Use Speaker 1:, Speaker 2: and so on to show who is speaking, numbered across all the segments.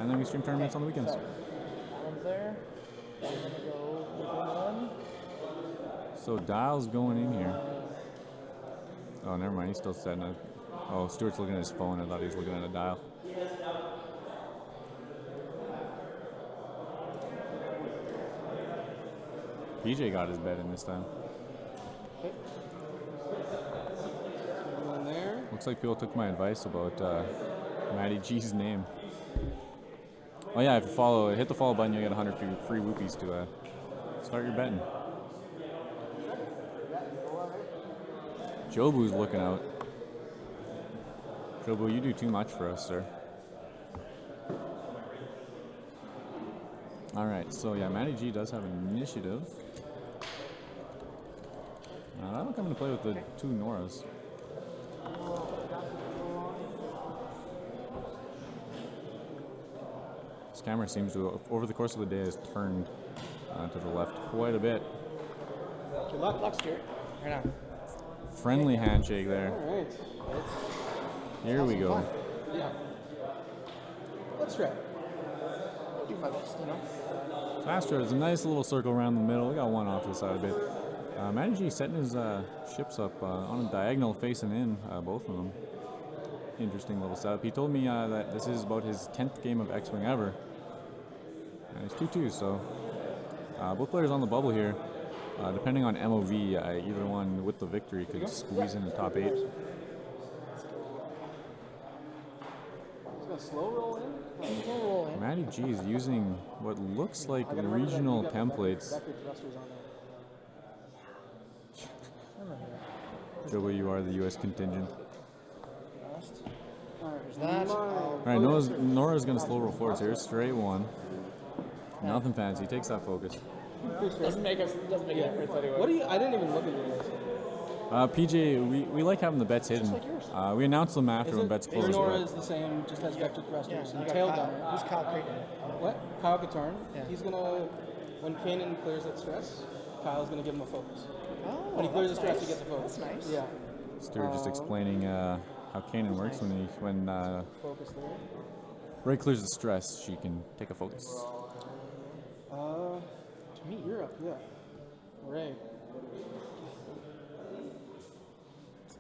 Speaker 1: and then we stream tournaments on the weekends.
Speaker 2: So, that one's there. I'm going to go with one.
Speaker 1: So Dial's going in here. Oh, never mind. He's still setting it. Oh, Stuart's looking at his phone. I thought he was looking at a dial. PJ got his bet in this time.
Speaker 3: Okay. One there.
Speaker 1: Looks like people took my advice about Matty G's name. Oh yeah, if you hit the follow button, you get 100 free rupees to start your betting. Jobu's looking out. Jobu, you do too much for us, sir. All right, so yeah, Matty G does have an initiative. That'll come into play with the two Norras. This camera seems to, over the course of the day, has turned to the left quite a bit.
Speaker 3: Good luck, Stuart.
Speaker 2: Right now.
Speaker 1: Friendly handshake there.
Speaker 3: All right.
Speaker 1: Here we go.
Speaker 3: Yeah. Let's try.
Speaker 2: I'll do my best, you know.
Speaker 1: Faster, it's a nice little circle around the middle. We got one off to the side a bit. Matty G setting his ships up on a diagonal facing in, both of them. Interesting little setup. He told me that this is about his 10th game of X-Wing ever. And it's 2-2, so both players on the bubble here. Depending on MOV, either one with the victory could squeeze in the top 8.
Speaker 3: He's gonna slow roll in.
Speaker 2: Slow roll in.
Speaker 1: Matty G is using what looks like regional templates.
Speaker 3: Vector thrusters on there.
Speaker 1: Joey, you are the US contingent.
Speaker 2: There's that.
Speaker 1: Alright, Norra's going to slow roll forwards here. Straight one. Nothing fancy. Takes that focus.
Speaker 2: Doesn't make a difference anyway.
Speaker 3: What do you? I didn't even look at yours.
Speaker 1: PJ, we like having the bets hidden.
Speaker 2: like yours.
Speaker 1: We announce them after when bets close.
Speaker 3: Nora
Speaker 1: but-
Speaker 3: is the same, just has vector thrusters
Speaker 2: Yeah,
Speaker 3: and
Speaker 2: you
Speaker 3: tail
Speaker 2: got
Speaker 3: gunner.
Speaker 2: Kyle. Who's Kyle Creighton?
Speaker 3: What? Kyle Katarn.
Speaker 2: Yeah.
Speaker 3: He's gonna, when Kanan clears that stress, Kyle's gonna give him a focus.
Speaker 2: Oh,
Speaker 3: When he clears the
Speaker 2: that's
Speaker 3: stress,
Speaker 2: nice.
Speaker 3: he gets a focus.
Speaker 2: That's nice.
Speaker 3: Yeah.
Speaker 1: Stuart just explaining how Kanan works when
Speaker 3: Focus there.
Speaker 1: Ray clears the stress, she can take a focus.
Speaker 3: To me, you're up. Yeah. Ray.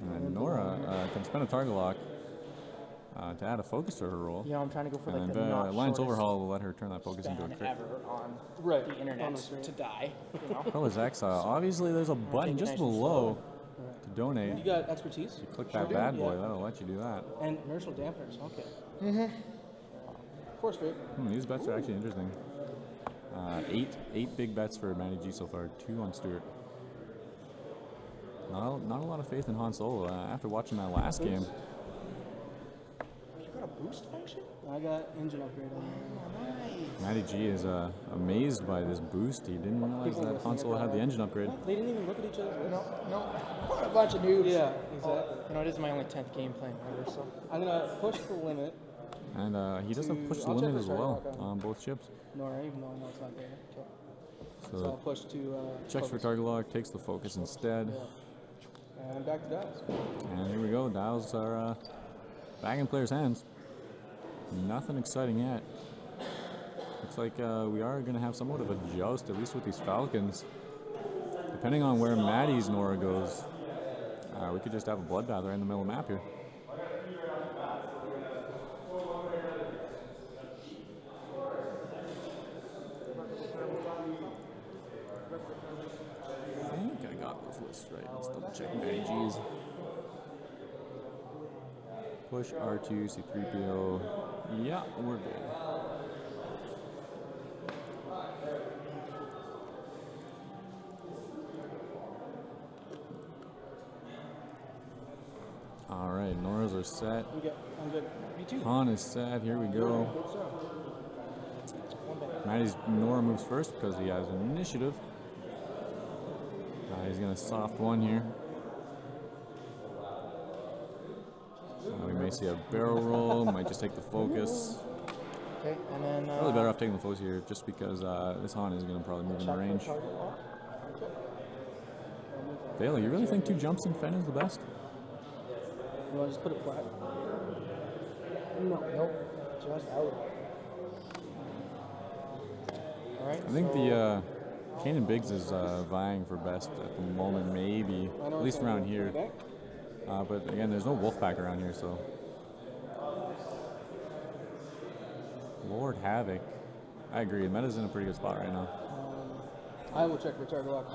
Speaker 1: And Norra can spend a target lock to add a focus to her roll.
Speaker 2: Yeah, I'm trying to go for like
Speaker 1: And
Speaker 2: the not
Speaker 1: Alliance
Speaker 2: shortest
Speaker 1: Overhaul will let her turn that focus into a
Speaker 2: span
Speaker 1: crit.
Speaker 2: ever on
Speaker 3: Right.
Speaker 2: the
Speaker 3: On
Speaker 2: internet
Speaker 3: the screen.
Speaker 2: to die. You know?
Speaker 1: Colors Exile. Obviously, there's a button
Speaker 2: it
Speaker 1: just
Speaker 2: nice and
Speaker 1: below to
Speaker 3: You
Speaker 1: donate.
Speaker 3: got expertise.
Speaker 1: Click that bad boy, that'll let you do that.
Speaker 3: And inertial dampeners. Okay. 4 straight.
Speaker 1: These bets are actually interesting. Eight big bets for Matty G so far, 2 on Stuart. Not a lot of faith in Han Solo after watching that last game.
Speaker 2: You got a boost function?
Speaker 3: I got engine upgrade on there.
Speaker 2: Nice.
Speaker 1: Matty G is amazed by this boost. He didn't realize that Han Solo had the engine upgrade.
Speaker 3: They didn't even look at each other's lists.
Speaker 2: No. What a bunch of noobs.
Speaker 3: Yeah, exactly.
Speaker 2: You know, it is my only 10th game playing ever, so.
Speaker 3: I'm gonna push the limit.
Speaker 1: And he doesn't push the
Speaker 3: I'll check
Speaker 1: limit
Speaker 3: for
Speaker 1: as
Speaker 3: start
Speaker 1: well
Speaker 3: lock
Speaker 1: on both ships.
Speaker 3: Nora, even though I know it's not there. Okay. So I'll
Speaker 1: So
Speaker 3: push to
Speaker 1: checks for
Speaker 3: focus.
Speaker 1: target lock, takes the focus instead.
Speaker 3: And back to dials.
Speaker 1: And here we go. Dials are back in players' hands. Nothing exciting yet. Looks like we are going to have somewhat of a joust, at least with these Falcons. Depending on where Matty's Norra goes, we could just have a bloodbath right in the middle of the map here. I think I got those lists right. Let's double check Matty G's. Push R2, C3PO. Yeah, we're good. All right, Norras are set.
Speaker 3: I'm good.
Speaker 2: Me too.
Speaker 1: Han is set. Here we go. Matty's Norra moves first because he has initiative. He's gonna soft one here. We may see a barrel roll. Might just take the focus.
Speaker 2: Okay, and then.
Speaker 1: Probably better off taking the focus here, just because this Han is gonna probably move in range. Bailey, you really think 2 jumps in Fen is the best?
Speaker 3: You want to just put it flat?
Speaker 2: Nope. Just out. All right.
Speaker 1: I think the Kanan Biggs is vying for best at the moment, maybe, at least around here. But again, there's no Wolfpack around here, so. Lord Havoc. I agree. Meta's in a pretty good spot right now.
Speaker 3: I will check for target lock.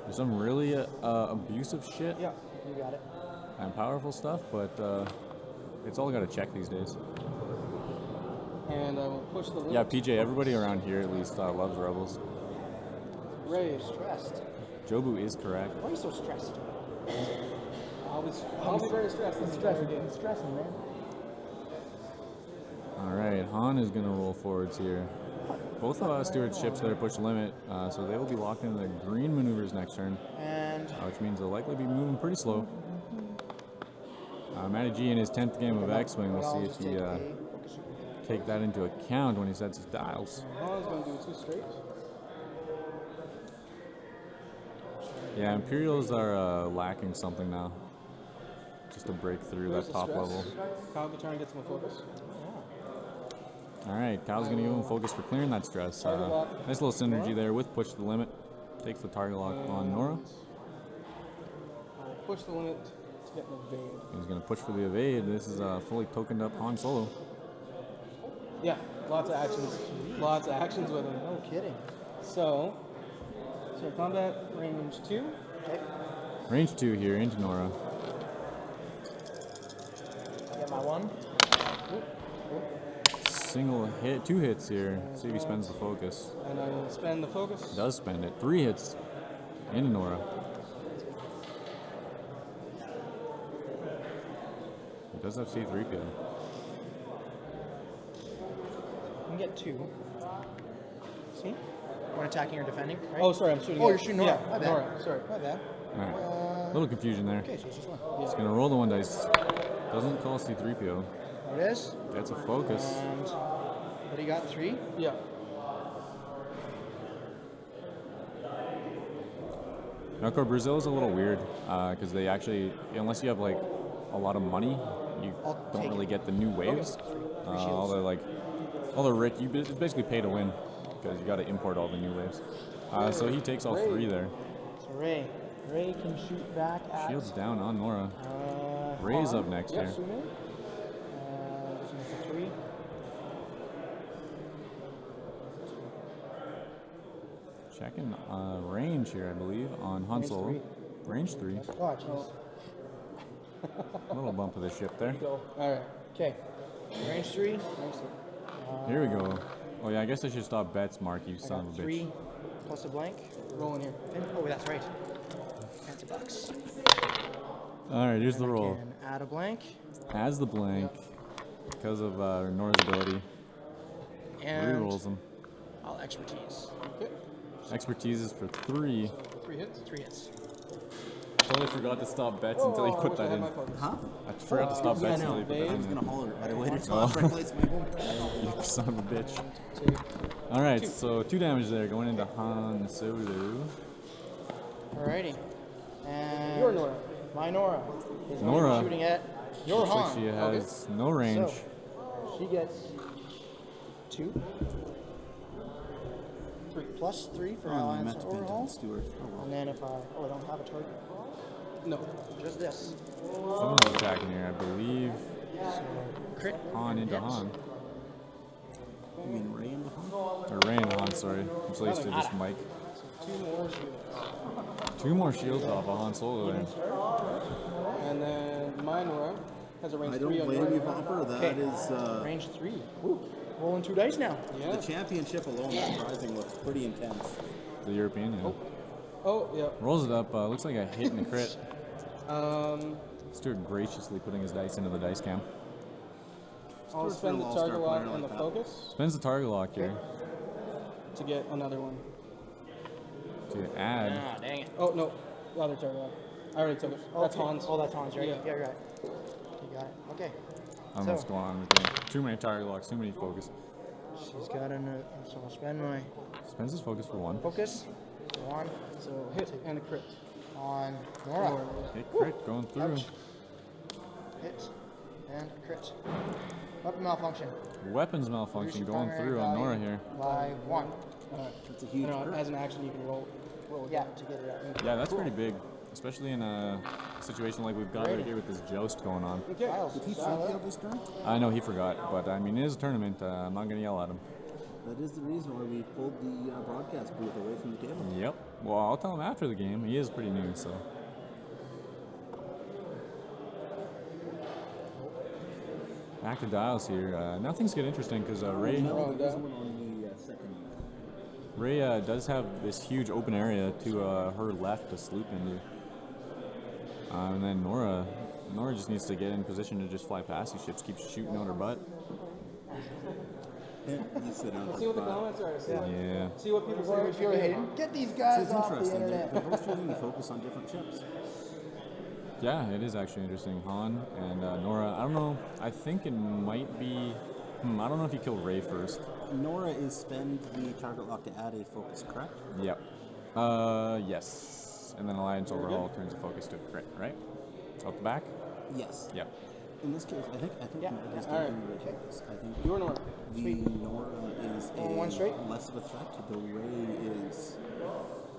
Speaker 1: There's some really abusive shit
Speaker 2: Yeah, you got it.
Speaker 1: and powerful stuff, but it's all got to check these days.
Speaker 3: And I will push the limit.
Speaker 1: Yeah, PJ, everybody around here at least loves Rebels.
Speaker 3: Raise.
Speaker 2: Stressed.
Speaker 1: Jobu is correct.
Speaker 2: Why are you so stressed?
Speaker 3: I'll be very stressed this entire game.
Speaker 2: I'm stressing, man.
Speaker 1: Alright, Han is going to roll forwards here. Both Stewart's ships there push limit, so they will be locked into the green maneuvers next turn,
Speaker 2: And
Speaker 1: which means they'll likely be moving pretty slow. Matty G in his 10th game of X-Wing, we'll see if he take that into account when he sets his dials.
Speaker 3: Han's going to do 2 straight.
Speaker 1: Yeah, Imperials are lacking something now, just to break through
Speaker 3: There's
Speaker 1: that
Speaker 3: the
Speaker 1: top
Speaker 3: stress.
Speaker 1: level.
Speaker 3: Kyle can try and get some focus.
Speaker 1: Alright, Kyle's going to give him focus for clearing that stress.
Speaker 3: Target lock.
Speaker 1: Nice little synergy there with push to the limit. Takes the target lock on Norra.
Speaker 3: I'll push the limit to get an evade.
Speaker 1: He's going to push for the evade. This is a fully tokened up Han Solo.
Speaker 3: Yeah, lots of actions. Lots of actions with him.
Speaker 2: no kidding.
Speaker 3: So combat range 2.
Speaker 2: Okay.
Speaker 1: Range 2 here into Norra.
Speaker 2: Get my one.
Speaker 1: Single hit, 2 hits here. See if he spends the focus.
Speaker 3: And I will spend the focus.
Speaker 1: Does spend it. 3 hits into Norra. He does have C3PO.
Speaker 2: You can get 2. See? When attacking or defending, right?
Speaker 3: Oh, sorry, I'm shooting.
Speaker 2: Oh,
Speaker 3: at-
Speaker 2: you're shooting Norra.
Speaker 3: Yeah,
Speaker 2: My bad.
Speaker 3: Norra, sorry.
Speaker 2: My bad.
Speaker 1: Alright. Little confusion there.
Speaker 2: Okay, so it's just one.
Speaker 1: He's going to roll the 1 dice. Doesn't call C3PO.
Speaker 2: There it is.
Speaker 1: Gets a focus.
Speaker 2: And what do you got? 3?
Speaker 3: Yeah.
Speaker 1: Now, Brazil is a little weird because they actually, unless you have like a lot of money, you
Speaker 2: I'll
Speaker 1: don't
Speaker 2: take
Speaker 1: really
Speaker 2: it.
Speaker 1: get the new waves.
Speaker 2: Three
Speaker 1: All
Speaker 2: shields.
Speaker 1: the rich, it's basically pay to win because you got to import all the new waves. So he takes all 3 there.
Speaker 2: So Ray can shoot back at.
Speaker 1: Shields down on Norra.
Speaker 2: Uh,
Speaker 1: Ray's
Speaker 2: Han.
Speaker 1: up next
Speaker 3: Yeah,
Speaker 1: here.
Speaker 3: Sume.
Speaker 2: This one's a 3.
Speaker 1: Checking range here, I believe, on Han
Speaker 2: Range
Speaker 1: Solo.
Speaker 2: 3.
Speaker 1: Range 3.
Speaker 2: Oh, jeez.
Speaker 1: Little bump of the ship there.
Speaker 3: All right.
Speaker 2: Okay. Range 3.
Speaker 3: Range 3.
Speaker 1: Here we go. Oh yeah, I guess I should stop bets, Mark, you
Speaker 2: I
Speaker 1: son
Speaker 2: got
Speaker 1: of a
Speaker 2: 3
Speaker 1: bitch.
Speaker 2: plus a blank.
Speaker 3: Rolling here.
Speaker 2: Oh, that's right. Fancy bucks.
Speaker 1: Alright, here's the
Speaker 2: I
Speaker 1: roll.
Speaker 2: can add a blank.
Speaker 1: Has the blank because of Norra's ability.
Speaker 2: And
Speaker 1: Rerolls them.
Speaker 2: I'll expertise.
Speaker 3: Okay.
Speaker 1: Expertise is for 3.
Speaker 3: 3 hits.
Speaker 2: 3 hits.
Speaker 1: Totally forgot to stop bets until he
Speaker 3: I
Speaker 1: put
Speaker 3: wish I
Speaker 1: that
Speaker 3: had
Speaker 1: in.
Speaker 3: my focus.
Speaker 4: Huh?
Speaker 1: I forgot to stop
Speaker 4: Yeah,
Speaker 1: bets
Speaker 4: I
Speaker 1: until
Speaker 4: know.
Speaker 1: he put
Speaker 4: I
Speaker 1: that
Speaker 4: was
Speaker 1: in.
Speaker 4: gonna holler right away to stop reckless people.
Speaker 1: You son of a bitch.
Speaker 3: 2.
Speaker 1: Alright, so 2 damage there going into Han Solo.
Speaker 2: Alrighty. And
Speaker 3: Your Norra.
Speaker 2: my Norra is going
Speaker 1: Norra.
Speaker 2: to be shooting at your
Speaker 1: Looks like
Speaker 2: Han.
Speaker 1: she has no range.
Speaker 2: So she gets 2 plus 3 for
Speaker 4: Oh, I
Speaker 2: alliance
Speaker 4: meant to pin
Speaker 2: overhaul.
Speaker 4: down Stewart. Oh, well.
Speaker 2: And then if I I don't have a target,
Speaker 3: No.
Speaker 2: just this.
Speaker 1: Someone's attacking here, I believe.
Speaker 2: Crit.
Speaker 1: Han into
Speaker 2: Hit.
Speaker 1: Han.
Speaker 4: You mean Ray in the hunt?
Speaker 1: Or Ray into Han, sorry. I'm so used to this mic.
Speaker 3: 2 more shields.
Speaker 1: 2 more shields off of Han Solo there.
Speaker 3: And then my Norra has a range
Speaker 4: I
Speaker 3: 3
Speaker 4: don't
Speaker 3: on
Speaker 4: blame you,
Speaker 3: your
Speaker 4: Hopper. That
Speaker 2: Okay.
Speaker 4: is
Speaker 2: Range 3. Woo. Rolling 2 dice now.
Speaker 3: Yeah.
Speaker 4: the championship alone. That Rising looks pretty intense.
Speaker 1: The European, yeah.
Speaker 3: Oh, yeah.
Speaker 1: Rolls it up, looks like a hit and a crit. Stuart graciously putting his dice into the dice cam.
Speaker 3: I'll
Speaker 4: Stuart's
Speaker 3: spend the
Speaker 4: an all-star
Speaker 3: target lock
Speaker 4: player
Speaker 3: and the
Speaker 4: like that.
Speaker 3: focus
Speaker 1: Spends the target lock here
Speaker 3: to get another one.
Speaker 1: to add.
Speaker 2: Ah, dang it.
Speaker 3: Oh, no. The other target lock. I already took it. That's
Speaker 2: Okay.
Speaker 3: Han's.
Speaker 2: Oh, that's Hans, right?
Speaker 3: Yeah.
Speaker 2: Yeah, you're right. You got it. Okay.
Speaker 1: I don't know what's going on with me. Too many target locks, too many focus.
Speaker 2: She's got so I'll spend my
Speaker 1: Spends his focus for 1.
Speaker 2: focus. 1
Speaker 3: So hit and a crit.
Speaker 2: on Norra.
Speaker 1: Hit crit going through.
Speaker 2: Ouch. Hit and crit. Weapon malfunction.
Speaker 1: Weapons malfunction
Speaker 2: Reduce your
Speaker 1: going
Speaker 2: primary
Speaker 1: through on Norra
Speaker 2: value
Speaker 1: here.
Speaker 2: By 1.
Speaker 4: That's a huge crit.
Speaker 3: As an action, you can roll
Speaker 2: Yeah, to get it out.
Speaker 1: Yeah, that's pretty big, especially in a situation like we've got right here with this joust going on.
Speaker 3: Okay.
Speaker 4: Did he fail this turn?
Speaker 1: I know he forgot, but I mean, it is a tournament. I'm not going to yell at him.
Speaker 4: That is the reason why we pulled the broadcast booth away from the table.
Speaker 1: Yep. Well, I'll tell him after the game. He is pretty new, so. Back to dials here. Now things get interesting because Ray
Speaker 4: There's one on the second.
Speaker 1: Ray does have this huge open area to her left to sloop into. And then Norra just needs to get in position to just fly past these ships, keep shooting out her butt.
Speaker 4: Yeah, you sit down.
Speaker 3: Let's see what the comments are.
Speaker 1: Yeah.
Speaker 3: See what people
Speaker 2: Before we
Speaker 3: say.
Speaker 2: feel hating, get these
Speaker 4: So
Speaker 2: guys
Speaker 4: it's
Speaker 2: off the
Speaker 4: interesting.
Speaker 2: internet.
Speaker 4: They're both choosing to focus on different ships.
Speaker 1: Yeah, it is actually interesting. Han and Norra. I don't know. I think it might be. I don't know if he killed Ray first.
Speaker 4: Norra is spend the target lock to add a focus, correct?
Speaker 1: Yep. Yes. And then Alliance Overhaul turns the focus to crit, right? Out the back?
Speaker 4: Yes.
Speaker 1: Yep.
Speaker 4: In this case, I think
Speaker 2: Yeah.
Speaker 4: Matt is
Speaker 3: All right.
Speaker 4: taking the right focus. I think
Speaker 3: Your Norra.
Speaker 4: the Norra is
Speaker 2: One straight?
Speaker 4: less of a threat. The Ray is.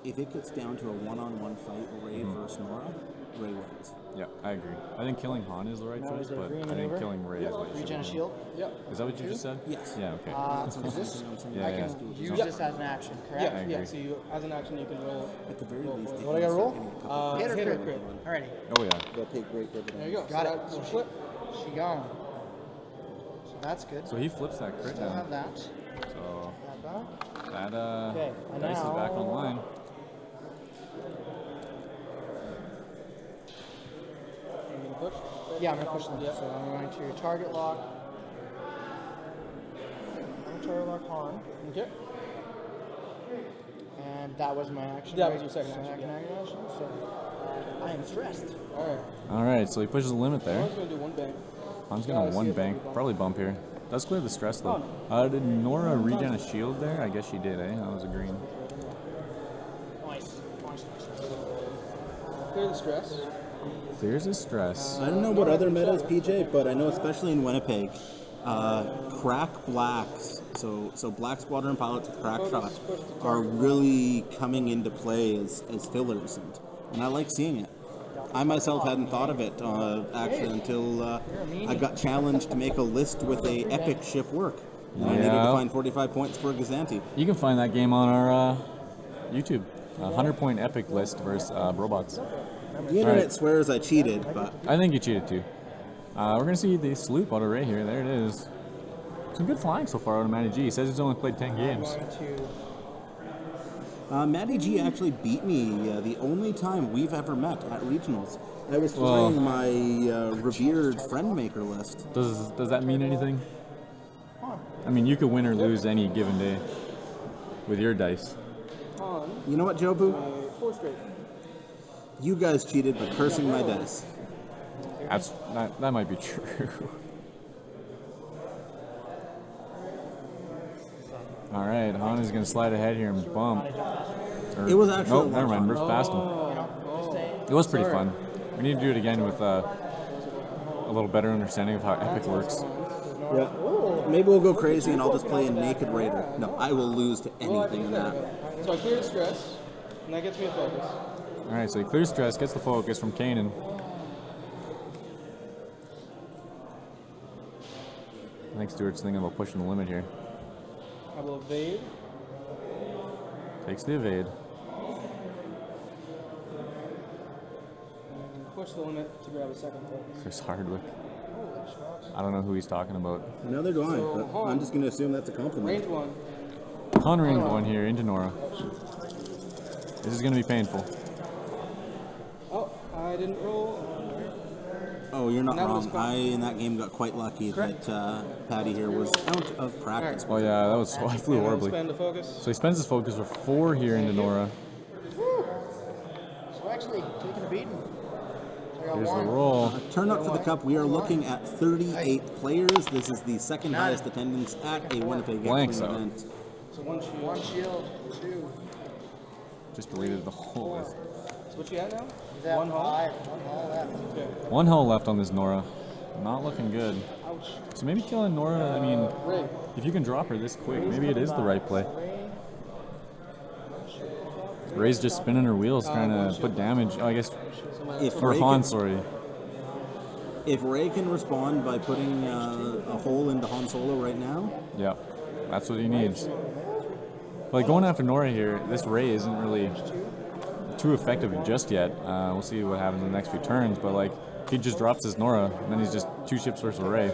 Speaker 4: If it gets down to a one-on-one fight, Ray versus Norra, Ray wins.
Speaker 1: Yeah, I agree. I think killing Han is the right
Speaker 2: Now
Speaker 1: choice,
Speaker 2: is there
Speaker 1: but
Speaker 2: green
Speaker 1: I think
Speaker 2: maneuver?
Speaker 1: killing Ray is what you should
Speaker 2: Regen
Speaker 1: do.
Speaker 2: shield.
Speaker 3: Yep.
Speaker 1: Is that what you just said?
Speaker 4: Yes.
Speaker 1: Yeah, okay.
Speaker 4: That's
Speaker 2: Is this?
Speaker 4: I'm saying.
Speaker 1: Yeah,
Speaker 2: I
Speaker 1: yeah.
Speaker 2: can use
Speaker 3: Yeah.
Speaker 2: this as an action, correct?
Speaker 3: Yeah,
Speaker 1: I
Speaker 3: yeah.
Speaker 1: agree.
Speaker 3: So you, as an action, you can roll.
Speaker 4: At the very least, they
Speaker 2: What I
Speaker 4: can
Speaker 2: gotta roll?
Speaker 4: start getting a couple
Speaker 2: Hit or
Speaker 3: Hit or
Speaker 2: crit?
Speaker 3: crit.
Speaker 2: Alrighty.
Speaker 1: Oh, yeah.
Speaker 4: They'll pay great dividends.
Speaker 3: There you go.
Speaker 2: Got
Speaker 3: so
Speaker 2: it.
Speaker 3: So
Speaker 2: So
Speaker 3: flip.
Speaker 2: She gone. So that's good.
Speaker 1: So he flips that crit
Speaker 2: Still have
Speaker 1: down.
Speaker 2: that.
Speaker 1: So
Speaker 2: That back.
Speaker 1: that
Speaker 2: Okay, and
Speaker 1: dice is
Speaker 2: now-
Speaker 1: back online.
Speaker 3: Are you gonna push?
Speaker 2: Yeah, I'm gonna push them.
Speaker 3: Yeah.
Speaker 2: So I'm going to target lock. I'm gonna target lock Han.
Speaker 3: Okay.
Speaker 2: And that was my action.
Speaker 3: That
Speaker 2: right?
Speaker 3: was your second action,
Speaker 2: Second action. So I am stressed.
Speaker 3: All right.
Speaker 1: All right, so he pushes the limit there.
Speaker 3: One's gonna do one bang.
Speaker 1: Han's
Speaker 3: Yeah,
Speaker 1: going
Speaker 3: I
Speaker 1: to
Speaker 3: see
Speaker 1: one
Speaker 3: it.
Speaker 1: bank, probably bump here. Does clear the stress though.
Speaker 3: Oh.
Speaker 1: Did Norra regen a shield there? I guess she did, eh? That was a green.
Speaker 2: Nice.
Speaker 3: Clear the stress.
Speaker 1: Clears his stress.
Speaker 4: I don't know what other metas, PJ, but I know especially in Winnipeg, crack blacks, so black squadron pilots with crack shots are really coming into play as fillers, and I like seeing it. I myself hadn't thought of it actually until I got challenged to make a list with a epic ship work. And I needed to
Speaker 1: Yeah.
Speaker 4: find 45 points for Gazanti.
Speaker 1: You can find that game on our YouTube. 100-point epic list versus robots.
Speaker 4: The internet
Speaker 1: Right.
Speaker 4: swears I cheated, but
Speaker 1: I think you cheated too. We're going to see the sloop out of Ray here. There it is. Some good flying so far out of Matty G. He says he's only played 10
Speaker 2: I'm
Speaker 1: games.
Speaker 2: going to.
Speaker 4: Matty G actually beat me the only time we've ever met at regionals. I was
Speaker 1: Well-
Speaker 4: flying my revered friend maker list.
Speaker 1: Does that mean anything? I mean, you could win or lose any given day with your dice.
Speaker 3: On.
Speaker 4: You know what, Jobu?
Speaker 3: 4 straight.
Speaker 4: You guys cheated by cursing my dice.
Speaker 1: That might be true. All right, Han is going to slide ahead here and bump. Or-
Speaker 4: It was actually
Speaker 1: Nope,
Speaker 4: a lot
Speaker 1: never
Speaker 4: of
Speaker 1: mind.
Speaker 4: fun.
Speaker 1: Ripped past him. It was pretty fun. We need to do it again with a little better understanding of how Epic works.
Speaker 4: Yeah. Maybe we'll go crazy and I'll just play a naked raider. No, I will lose to anything in that.
Speaker 3: So I cleared stress, and that gets me a focus.
Speaker 1: All right, so he clears stress, gets the focus from Kanan. I think Stuart's thinking about pushing the limit here.
Speaker 3: I will evade.
Speaker 1: Takes the evade.
Speaker 3: And push the limit to grab a second focus.
Speaker 1: Chris Hardwick. I don't know who he's talking about.
Speaker 4: Neither do I,
Speaker 3: So,
Speaker 4: but I'm just going to assume that's a compliment.
Speaker 3: Range 1.
Speaker 1: Han range one here into Norra. This is going to be painful.
Speaker 3: Oh, I didn't roll.
Speaker 4: Oh, you're not
Speaker 3: That was
Speaker 4: wrong.
Speaker 3: fun.
Speaker 4: I, in that game, got quite lucky that Patty here was out of practice.
Speaker 1: Oh yeah, that was. I flew
Speaker 3: And I'll
Speaker 1: horribly.
Speaker 3: spend a focus.
Speaker 1: So he spends his focus for 4 here into Norra.
Speaker 2: So actually, taking a beating. So I got
Speaker 1: Here's the
Speaker 2: one.
Speaker 1: roll.
Speaker 4: Turn up for the cup. We are looking at 38 players. This is the second highest attendance at a Winnipeg
Speaker 1: Blanks
Speaker 4: X-Wing
Speaker 1: out.
Speaker 4: event.
Speaker 3: So 1 shield.
Speaker 2: One shield, 2.
Speaker 1: Just deleted the whole list.
Speaker 3: So what you at now?
Speaker 2: Is that
Speaker 3: 1 hull?
Speaker 2: 5? 1 hull left.
Speaker 3: Okay.
Speaker 1: 1 hull left on this Norra. Not looking good.
Speaker 2: Ouch.
Speaker 1: So maybe killing Norra, I mean,
Speaker 3: Ray.
Speaker 1: if you can drop her this quick, maybe it is the right play. Ray's just spinning her wheels, trying to put damage. Oh, I guess
Speaker 4: If
Speaker 1: for
Speaker 4: Ray
Speaker 1: Han,
Speaker 4: can,
Speaker 1: sorry.
Speaker 4: if Ray can respond by putting a hole into Han Solo right now,
Speaker 1: Yeah, that's what he needs. But going after Norra here, this Ray isn't really too effective just yet. We'll see what happens in the next few turns. But like, he just drops his Norra, and then he's just 2 ships versus a Ray.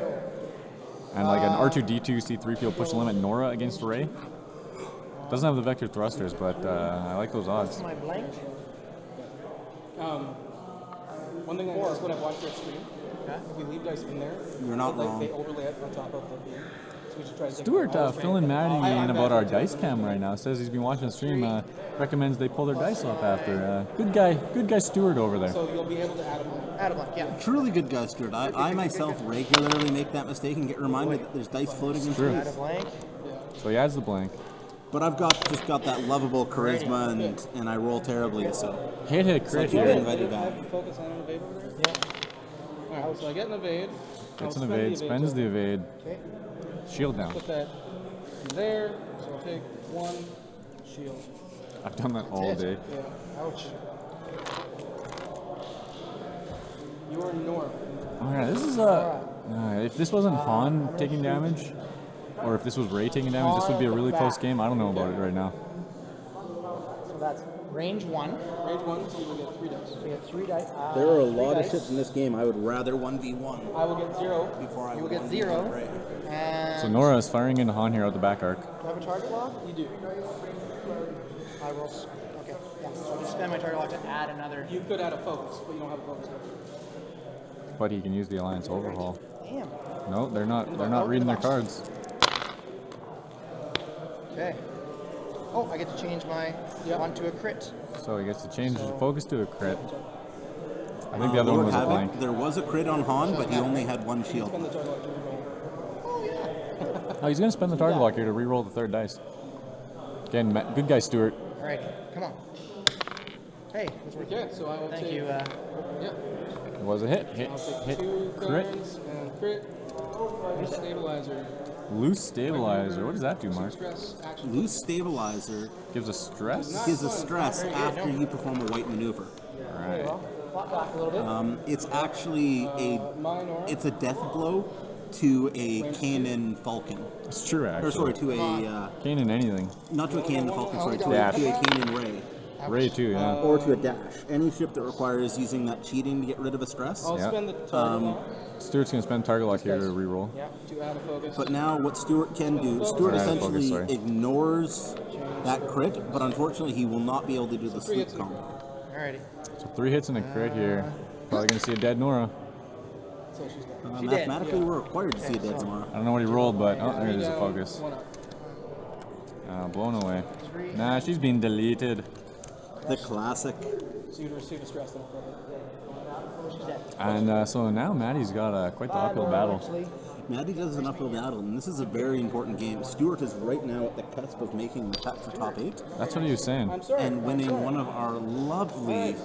Speaker 1: And like an R2D2 C3PO push the limit Norra against Ray. Doesn't have the vector thrusters, but I like those odds.
Speaker 2: My blank.
Speaker 3: One thing is when I've watched their stream, if we leave dice in there,
Speaker 4: You're not
Speaker 3: like,
Speaker 4: wrong.
Speaker 3: they overlay it on top of the beam. So we should try to take
Speaker 1: Stuart
Speaker 3: all the
Speaker 1: filling Maddie
Speaker 3: I'm
Speaker 1: in about our
Speaker 3: back
Speaker 1: dice cam right now. Says he's been watching the stream. Recommends they pull their dice off after. Good guy Stuart over there.
Speaker 3: So you'll be able to add a blank.
Speaker 2: Add a blank, yeah.
Speaker 4: truly good guy, Stuart. I myself regularly make that mistake and get reminded that there's dice floating in
Speaker 1: true.
Speaker 2: Add a
Speaker 4: space.
Speaker 2: blank.
Speaker 1: So he adds the blank.
Speaker 4: But I've just got that lovable charisma and I roll terribly, so
Speaker 1: Hit
Speaker 4: so
Speaker 1: crit
Speaker 4: I keep getting
Speaker 1: here.
Speaker 4: invited
Speaker 3: I
Speaker 4: back.
Speaker 3: have to focus on an evade over there?
Speaker 2: Yeah.
Speaker 3: Alright, so I get an evade.
Speaker 1: Gets
Speaker 3: I'll
Speaker 1: an
Speaker 3: spend the
Speaker 1: evade, spends the evade.
Speaker 2: Okay.
Speaker 1: Shield down.
Speaker 3: Put that in there. So I'll take 1 shield.
Speaker 1: I've done that all day.
Speaker 3: Yeah.
Speaker 2: Ouch.
Speaker 3: You're Norra.
Speaker 1: Alright, this is if this wasn't Han taking damage, or if this was Ray taking damage, this would be a really close game. I don't know about it right now.
Speaker 2: So that's range 1.
Speaker 3: Range 1, so you will get 3 dice.
Speaker 2: We have 3 dice.
Speaker 4: There are a
Speaker 2: 3
Speaker 4: lot of
Speaker 2: dice.
Speaker 4: ships in this game I would rather 1v1
Speaker 3: I will get 0.
Speaker 4: before I
Speaker 2: You will
Speaker 4: would
Speaker 2: get
Speaker 4: 1v1
Speaker 2: 0.
Speaker 4: Ray.
Speaker 2: And
Speaker 1: So Norra is firing into Han here out the back arc.
Speaker 2: do I have a target lock?
Speaker 3: You do.
Speaker 2: I will. Okay. Yeah. So I'll just spend my target lock to add another.
Speaker 3: You could add a focus, but you don't have a focus.
Speaker 1: But he can use the Alliance overhaul.
Speaker 2: Damn.
Speaker 1: No, they're not reading their cards.
Speaker 2: Okay. Oh, I get to change my one to a crit.
Speaker 1: So he gets to change his focus to a crit. I think the other one
Speaker 4: Lord
Speaker 1: was a
Speaker 4: Havoc,
Speaker 1: blank.
Speaker 4: there was a crit on Han, but he only had 1 shield.
Speaker 3: Spend the target lock to reroll.
Speaker 2: Oh yeah.
Speaker 1: Oh, he's going to spend the target lock here to re-roll the 3rd dice. Again, good guy, Stuart.
Speaker 2: Alright. Come on. Hey. That's worth
Speaker 3: Okay, so I will
Speaker 2: Thank
Speaker 3: take.
Speaker 2: you.
Speaker 3: Yeah.
Speaker 1: It was a hit.
Speaker 3: I'll take
Speaker 1: Hit.
Speaker 3: 2
Speaker 1: Crit.
Speaker 3: cards and crit. Loose stabilizer.
Speaker 1: Loose stabilizer. What does that do, Mark?
Speaker 3: Stress action.
Speaker 4: Loose stabilizer
Speaker 1: Gives a stress?
Speaker 4: gives a stress after you perform a white maneuver.
Speaker 1: Alright.
Speaker 2: Fought back a little bit.
Speaker 4: It's actually it's a death blow to a Cannon Falcon.
Speaker 1: It's true,
Speaker 4: Or sorry,
Speaker 1: actually.
Speaker 4: to a
Speaker 1: Cannon anything.
Speaker 4: not to a Cannon Falcon, sorry, to
Speaker 1: Dash.
Speaker 4: a Cannon Ray.
Speaker 1: Ray too, yeah.
Speaker 4: Or to a dash. Any ship that requires using that cheating to get rid of a stress.
Speaker 3: I'll
Speaker 1: Yeah.
Speaker 3: spend the target lock
Speaker 1: Stuart's going to spend target lock here to re-roll.
Speaker 3: to add a focus.
Speaker 4: But now what Stuart can do, Stuart
Speaker 1: Alright, focus,
Speaker 4: essentially
Speaker 1: sorry.
Speaker 4: ignores that crit, but unfortunately he will not be able to do the sleep
Speaker 3: hits in a
Speaker 4: combo.
Speaker 2: Alrighty.
Speaker 1: So 3 hits and a crit here. Probably going to see a dead Norra.
Speaker 3: So she's done.
Speaker 2: She did,
Speaker 4: Mathematically, we're required to see a dead tomorrow.
Speaker 1: I don't know what he rolled, but oh, there it is, a
Speaker 3: Down,
Speaker 1: focus.
Speaker 3: 1 up.
Speaker 1: Blown away. Nah, she's been deleted.
Speaker 4: The classic.
Speaker 3: So you'd receive a stress then.
Speaker 2: She's dead.
Speaker 1: And so now Maddie's got quite the uphill battle.
Speaker 2: Actually,
Speaker 4: Maddie does an uphill battle, and this is a very important game. Stuart is right now at the cusp of making the cut for top 8
Speaker 1: That's what he was saying.
Speaker 3: I'm sorry.
Speaker 4: and winning one of our lovely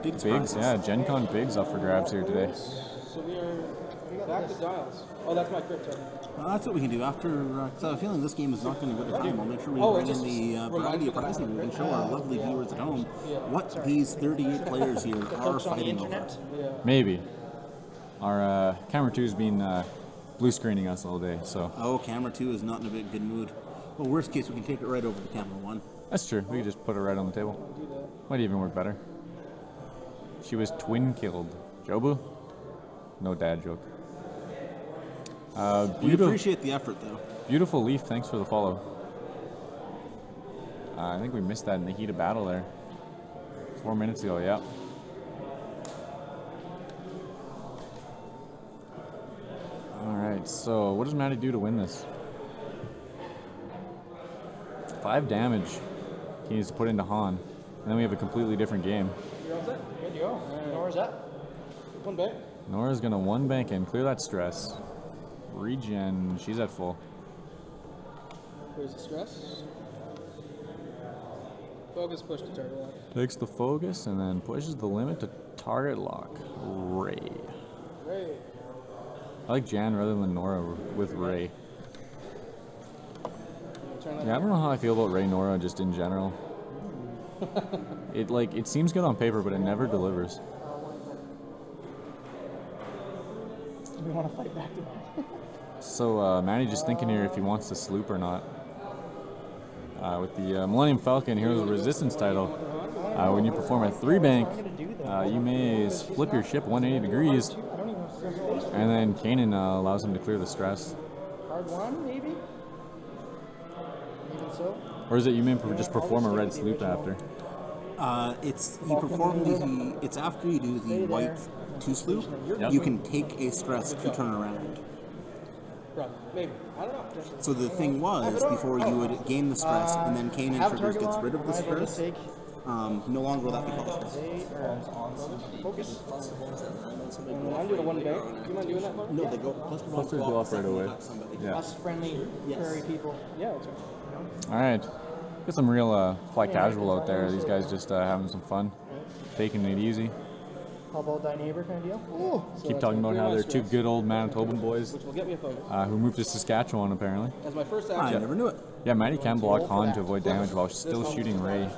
Speaker 4: big
Speaker 1: Bigs,
Speaker 4: prizes.
Speaker 1: yeah, Gen Con Bigs up for grabs here today.
Speaker 3: So we are back to dials. Oh, that's my crit target.
Speaker 4: That's what we can do after. Because I have a feeling this game is not going to go to time. I'll make sure we
Speaker 3: Oh,
Speaker 4: bring
Speaker 3: it
Speaker 4: in the
Speaker 3: just
Speaker 4: variety of
Speaker 3: reminds me
Speaker 4: prizing.
Speaker 3: that
Speaker 4: We can show our lovely viewers at home what these 38 players here
Speaker 2: the
Speaker 4: are
Speaker 2: folks on the
Speaker 4: fighting over.
Speaker 2: internet.
Speaker 3: Yeah.
Speaker 1: Maybe. Our camera 2's been blue screening us all day, so
Speaker 4: Oh, camera 2 is not in a big good mood. Well, worst case, we can take it right over to camera 1.
Speaker 1: that's true. We could just put it right on the table. Might even work better. She was twin killed. Jobu? No dad joke.
Speaker 4: We appreciate the effort, though.
Speaker 1: Beautiful Leaf, thanks for the follow. I think we missed that in the heat of battle there. 4 minutes ago, yeah. Alright, so what does Maddie do to win this? 5 damage he needs to put into Han. And then we have a completely different game.
Speaker 3: You're all set?
Speaker 2: Good to go. Nor's that?
Speaker 3: 1 back.
Speaker 1: Nora's gonna 1 bank in, clear that stress. Regen, she's at full.
Speaker 3: Where's the stress? Focus, push to target lock.
Speaker 1: Takes the focus and then pushes the limit to target lock. Ray.
Speaker 3: Great.
Speaker 1: I like Jan rather than Norra with Ray.
Speaker 3: Turn that
Speaker 1: Yeah, I don't know how I feel about Ray Norra just in general. It seems good on paper, but it never delivers.
Speaker 2: Do we want to fight back to back?
Speaker 1: So Matty just thinking here if he wants to sloop or not. With the Millennium Falcon Heroes of Resistance title, when you perform a 3-bank, you may flip your ship 180 degrees,
Speaker 2: I don't even know if there's space.
Speaker 1: and then Kanan allows him to clear the stress.
Speaker 2: Hard one, maybe? Even so?
Speaker 1: Or is it you may just perform a red sloop after?
Speaker 4: It's you perform the. It's after you do the white 2 sloop.
Speaker 1: Yep.
Speaker 4: You can take a stress to turn around.
Speaker 3: Probably. Maybe. I don't know.
Speaker 4: So the thing was, before you would gain the stress, and then Kanan triggers gets rid of the stress. No longer will that be possible.
Speaker 2: Focus.
Speaker 3: When I'm doing a 1 bank, do you mind doing that, Mark?
Speaker 4: No, they go
Speaker 1: Clusters go off right away. Yeah.
Speaker 2: Us friendly prairie people.
Speaker 3: Yeah, that's right.
Speaker 1: All right. Got some real fly casual out there. These guys just having some fun, taking it easy.
Speaker 2: How about thy neighbor kind of deal? Ooh.
Speaker 1: Keep talking about how they're two good old Manitoban boys
Speaker 3: Which will get me a focus.
Speaker 1: who moved to Saskatchewan apparently.
Speaker 3: As my first
Speaker 4: I
Speaker 3: action,
Speaker 4: never knew it.
Speaker 1: Yeah, Matty can block Han to avoid damage while still shooting Ray.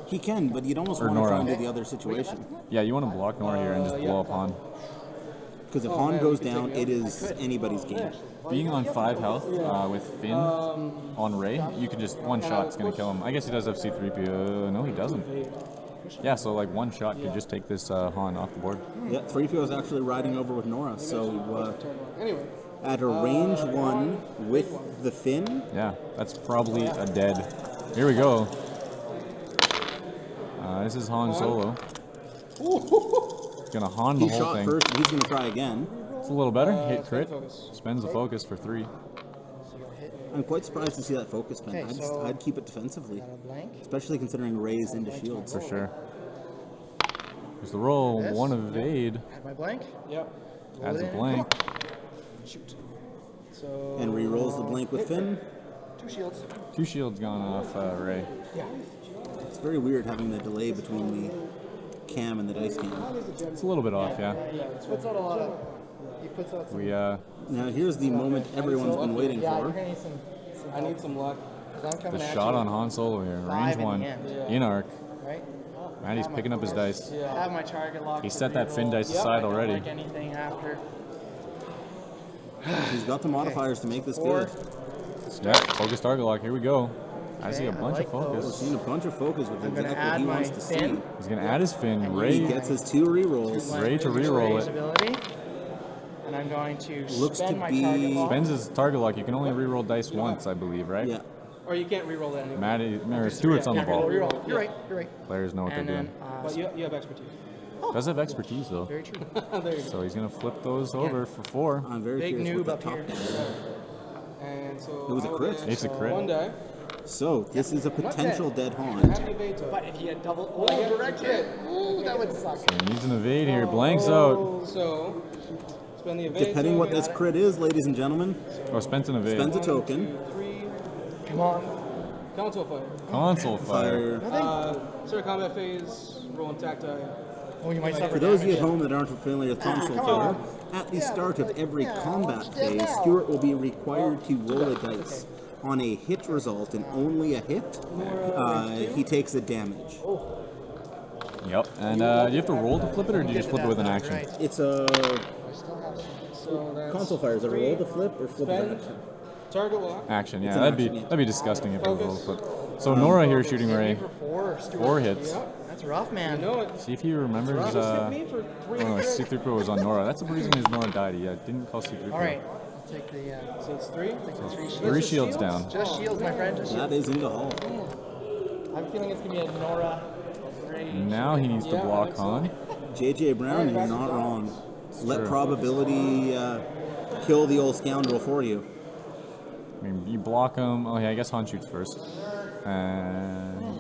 Speaker 4: He can, but you'd almost
Speaker 1: Or
Speaker 4: want to
Speaker 1: Norra.
Speaker 4: fall into the other situation.
Speaker 1: Yeah, you want to block Norra here and just blow up Han.
Speaker 4: Because if Han goes down, it is anybody's game.
Speaker 1: Being on 5 health with Finn on Ray, you could just one shot's gonna kill him. I guess he does have C3PO. No, he doesn't. Yeah, so like one shot could just take this Han off the board.
Speaker 4: Yeah, 3PO is actually riding over with Norra, so
Speaker 3: anyway,
Speaker 4: at a range 1 with the Finn,
Speaker 1: Yeah, that's probably a dead. Here we go. This is Han Solo. Gonna Han the
Speaker 4: he
Speaker 1: whole
Speaker 4: shot
Speaker 1: thing.
Speaker 4: first, he's going to try again.
Speaker 1: It's a little better. Hit crit.
Speaker 3: focus.
Speaker 1: Spends the focus for 3.
Speaker 4: I'm quite surprised to see that focus pen.
Speaker 2: Okay, so-
Speaker 4: I'd keep it defensively,
Speaker 2: Got a blank.
Speaker 4: especially considering Ray's into shields.
Speaker 1: For sure. There's the roll.
Speaker 2: This?
Speaker 1: 1 evade.
Speaker 2: Had my blank.
Speaker 3: yep.
Speaker 1: Adds a
Speaker 2: in.
Speaker 1: blank.
Speaker 3: Shoot. So
Speaker 4: And re-rolls the blank with Finn.
Speaker 2: 2 shields.
Speaker 1: 2 shields gone off Ray.
Speaker 2: Yeah.
Speaker 4: It's very weird having the delay between the cam and the dice cam.
Speaker 1: It's a little bit off, yeah.
Speaker 2: Puts out a lot of. He puts out some.
Speaker 1: We
Speaker 4: Now here's the moment everyone's been waiting
Speaker 2: Yeah, you're
Speaker 4: for.
Speaker 2: gonna need some.
Speaker 3: I need some luck.
Speaker 2: 'Cause I'm coming
Speaker 1: the
Speaker 2: at
Speaker 1: shot
Speaker 2: you,
Speaker 1: on Han Solo here. Range
Speaker 2: Five in the
Speaker 1: 1
Speaker 2: end.
Speaker 1: in arc.
Speaker 2: Right.
Speaker 1: Matty's picking up his dice.
Speaker 2: I have my target locked.
Speaker 1: He
Speaker 2: to
Speaker 1: set that Finn
Speaker 2: reroll.
Speaker 1: dice aside
Speaker 2: I don't
Speaker 1: already.
Speaker 2: like anything after.
Speaker 4: He's got the modifiers to make this
Speaker 2: 4.
Speaker 4: good.
Speaker 1: Yeah, focus target lock. Here we go. I see a
Speaker 2: Okay, I
Speaker 1: bunch
Speaker 2: like
Speaker 1: of
Speaker 4: We're
Speaker 1: focus.
Speaker 4: seeing a bunch of focus with
Speaker 2: I'm gonna
Speaker 4: exactly what
Speaker 2: add
Speaker 4: he
Speaker 2: my
Speaker 4: wants to see.
Speaker 2: Finn.
Speaker 1: He's gonna add his Finn.
Speaker 4: He
Speaker 1: Ray
Speaker 4: gets his 2 re-rolls.
Speaker 1: Ray to reroll it.
Speaker 2: Ability. And I'm going to
Speaker 4: Looks
Speaker 2: spend
Speaker 4: to
Speaker 2: my
Speaker 4: be-
Speaker 2: target lock.
Speaker 1: Spends his target lock. You can only reroll dice once, I believe, right?
Speaker 4: Yeah.
Speaker 3: Or you can't reroll that anymore.
Speaker 1: Matty, or Stewart's on the
Speaker 2: Yeah,
Speaker 1: ball.
Speaker 2: reroll. You're right. You're right.
Speaker 1: Players know what they're
Speaker 2: And then
Speaker 1: doing.
Speaker 3: But you have expertise.
Speaker 1: Does have expertise though.
Speaker 2: very true.
Speaker 3: There you go.
Speaker 1: So he's gonna flip those over for 4.
Speaker 4: I'm very
Speaker 2: Big
Speaker 4: curious what
Speaker 2: noob
Speaker 4: the
Speaker 2: up
Speaker 4: top
Speaker 2: here.
Speaker 4: does.
Speaker 3: And so
Speaker 4: It was a
Speaker 3: I will
Speaker 4: crit.
Speaker 3: get,
Speaker 1: It's a crit.
Speaker 3: 1 die.
Speaker 4: So this is a potential dead
Speaker 3: I
Speaker 4: Han.
Speaker 3: have the evade to it.
Speaker 2: But if you had double direct hit, ooh, that would suck.
Speaker 1: He needs an evade here. Blanks out.
Speaker 3: So spend the evade.
Speaker 4: Depending what
Speaker 3: token.
Speaker 4: this crit is, ladies and gentlemen,
Speaker 1: Oh, spends an evade.
Speaker 4: spends a token.
Speaker 3: 3.
Speaker 2: Come on.
Speaker 3: Console fire.
Speaker 1: Console fire.
Speaker 4: Fire.
Speaker 3: Start combat phase. Roll and attack die.
Speaker 2: Oh, you might suffer
Speaker 4: For those of you
Speaker 2: damage.
Speaker 4: at home that aren't familiar with console fire, at the start of every combat phase, Stuart will be required to roll a dice. On a hit result, and only a hit, he takes a damage.
Speaker 1: Yep. And do you have to roll to flip it, or do you just flip it with an action?
Speaker 2: Right.
Speaker 4: It's a
Speaker 3: So that's
Speaker 4: console fire. Is it a roll to flip or flip
Speaker 3: Spend.
Speaker 4: with action?
Speaker 3: Target lock.
Speaker 1: Action. Yeah,
Speaker 4: It's an
Speaker 1: that'd
Speaker 4: action, yeah.
Speaker 1: be disgusting if it was a roll flip. So Norra here shooting Ray.
Speaker 2: For 4. Stuart.
Speaker 1: 4 hits.
Speaker 2: That's rough, man.
Speaker 3: You know it.
Speaker 1: See if he remembers.
Speaker 3: Just hit me for 3.
Speaker 1: Oh no, C3PO was on Norra. That's the reason his Norra died. Yeah, didn't call C3PO.
Speaker 2: All right. I'll take the.
Speaker 3: So it's 3.
Speaker 2: Three shields.
Speaker 1: 3 shields down.
Speaker 2: Just shields, my friend. Just shields.
Speaker 4: That is into Hull.
Speaker 2: I'm feeling it's gonna be a Norra.
Speaker 1: Now he needs to
Speaker 3: Yeah, I
Speaker 1: block
Speaker 3: think so.
Speaker 1: Han.
Speaker 4: JJ Brown, you're not wrong. Let probability kill the old scoundrel for you.
Speaker 1: I mean, you block him. Oh yeah, I guess Han shoots first. And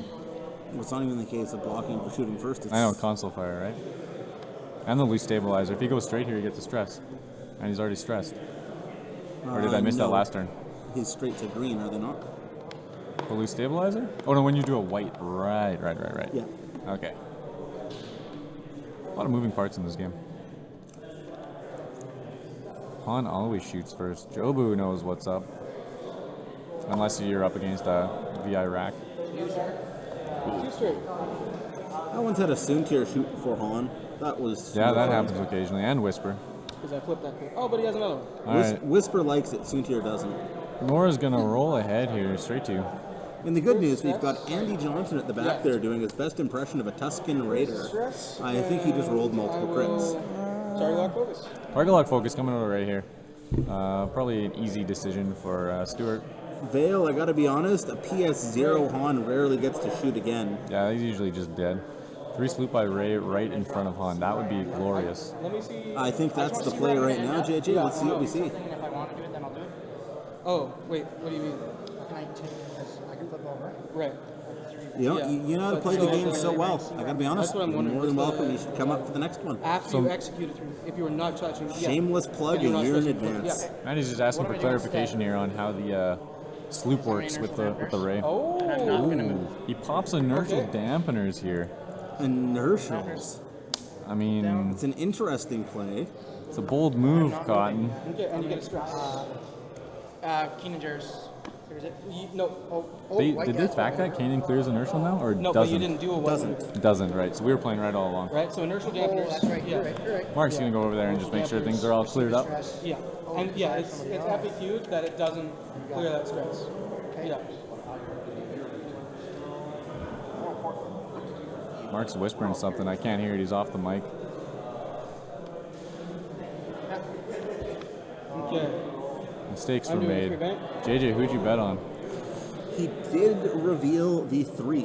Speaker 4: It's not even the case of blocking or shooting first. It's,
Speaker 1: I know console fire, right? And the loose stabilizer. If he goes straight here, he gets a stress, and he's already stressed. Or did I miss that
Speaker 4: no.
Speaker 1: last turn?
Speaker 4: His straight to green, are they not?
Speaker 1: The loose stabilizer? Oh no, when you do a white. Right.
Speaker 4: Yeah.
Speaker 1: Okay. A lot of moving parts in this game. Han always shoots first. Jobu knows what's up. Unless you're up against a VI rack.
Speaker 3: Two straight.
Speaker 4: I once had a Soontir shoot before Han. That was
Speaker 1: Yeah, that
Speaker 4: fun.
Speaker 1: happens occasionally. And Whisper.
Speaker 3: Because I flipped that quick. Oh, but he has another one.
Speaker 1: All right.
Speaker 4: Whisper likes it. Soontir doesn't.
Speaker 1: Nora's going to roll ahead here, straight to you.
Speaker 4: And the good news, we've got Andy Johnson at the back there doing his best impression of a Tuscan Raider.
Speaker 3: Stress.
Speaker 4: I think he just rolled multiple crits.
Speaker 3: Target lock focus.
Speaker 1: Target lock focus coming over right here. Probably an easy decision for Stuart.
Speaker 4: Vale, I gotta be honest, a PS0 Han rarely gets to shoot again.
Speaker 1: Yeah, he's usually just dead. 3 sloop by Ray right in front of Han. That would be glorious.
Speaker 3: Let me see.
Speaker 4: I think that's the play right now, JJ. Let's see what we see.
Speaker 2: If I want to do it, then I'll do it.
Speaker 3: Oh, wait. What do you mean?
Speaker 2: Can I take this? I can flip over.
Speaker 3: Right.
Speaker 4: You know,
Speaker 3: Yeah.
Speaker 4: you know how to play the game so well. I gotta be honest,
Speaker 3: That's what I'm
Speaker 4: you're
Speaker 3: wondering.
Speaker 4: more than
Speaker 3: What's the-
Speaker 4: welcome. You should come up for the next one.
Speaker 3: After you execute it through, if you were not touching. Yeah.
Speaker 4: Shameless plug
Speaker 3: And you're
Speaker 4: a
Speaker 3: not
Speaker 4: year in
Speaker 3: stretching,
Speaker 4: advance.
Speaker 3: Yeah.
Speaker 1: Maddie's just asking for clarification here on how the sloop works with the Ray.
Speaker 3: Oh.
Speaker 1: Ooh, he pops inertial
Speaker 3: Okay.
Speaker 1: dampeners here.
Speaker 4: Inertials.
Speaker 1: I mean,
Speaker 4: It's an interesting play.
Speaker 1: it's a bold move, Cotton.
Speaker 3: Okay, and you get a stress.
Speaker 2: Keenan Jar's. Or is it?
Speaker 3: No.
Speaker 1: Did they fact that Kanan clears inertial now, or
Speaker 3: No, but
Speaker 1: doesn't?
Speaker 3: you didn't do a one.
Speaker 4: Doesn't.
Speaker 1: Doesn't, right? So we were playing right all along.
Speaker 3: Right, so inertial dampeners.
Speaker 2: That's right.
Speaker 3: Yeah.
Speaker 2: You're right. You're right.
Speaker 1: Mark's gonna go over there and just make sure things are all cleared up.
Speaker 2: Stress.
Speaker 3: Yeah, and yeah, it's FAQ'd that it doesn't clear that stress. Yeah.
Speaker 1: Mark's whispering something. I can't hear it. He's off the mic.
Speaker 3: Okay.
Speaker 1: Mistakes were
Speaker 3: I'm doing
Speaker 1: made.
Speaker 3: free bank.
Speaker 1: JJ, who'd you bet on?
Speaker 4: He did reveal the 3.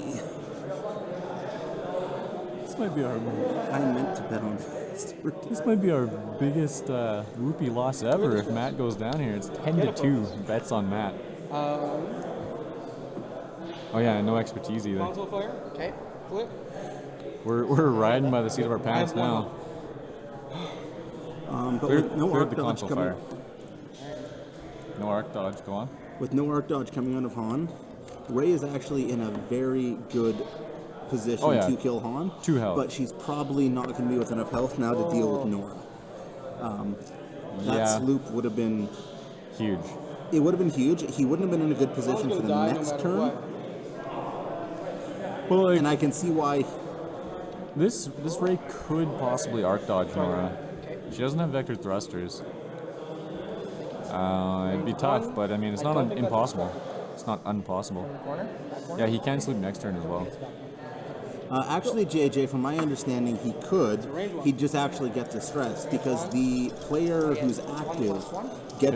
Speaker 1: This might be our
Speaker 4: I meant to bet on
Speaker 1: this might be our biggest rupee loss ever if Matt goes down here. It's 10-2 bets on Matt. Oh yeah, no expertise either.
Speaker 3: Console fire.
Speaker 2: Okay.
Speaker 3: Flip.
Speaker 1: We're riding by the seat of our pants
Speaker 3: I have
Speaker 1: now.
Speaker 3: one
Speaker 4: but
Speaker 1: Cleared,
Speaker 4: with no
Speaker 1: cleared
Speaker 4: arc
Speaker 1: the
Speaker 4: dodge
Speaker 1: console
Speaker 4: coming,
Speaker 1: fire. No arc dodge. Go on.
Speaker 4: with no arc dodge coming out of Han, Ray is actually in a very good position
Speaker 1: Oh, yeah.
Speaker 4: to kill Han.
Speaker 1: 2 health.
Speaker 4: But she's probably not going to be with enough health now to deal with Norra. That
Speaker 1: Yeah.
Speaker 4: sloop would have been.
Speaker 1: Huge.
Speaker 4: It would have been huge. He wouldn't have been in a good
Speaker 3: Han's
Speaker 4: position for
Speaker 3: gonna
Speaker 4: the
Speaker 3: die no
Speaker 4: next
Speaker 3: matter
Speaker 4: turn,
Speaker 3: what.
Speaker 1: Well, like
Speaker 4: and I can see why.
Speaker 1: this Ray could possibly arc dodge Norra. She doesn't have vector thrusters. It'd be tough, but I mean, it's not impossible. It's not impossible. Yeah, he can sleep next turn as well.
Speaker 4: Actually, JJ, from my understanding, he could. He'd just actually get distressed because the player who's active gets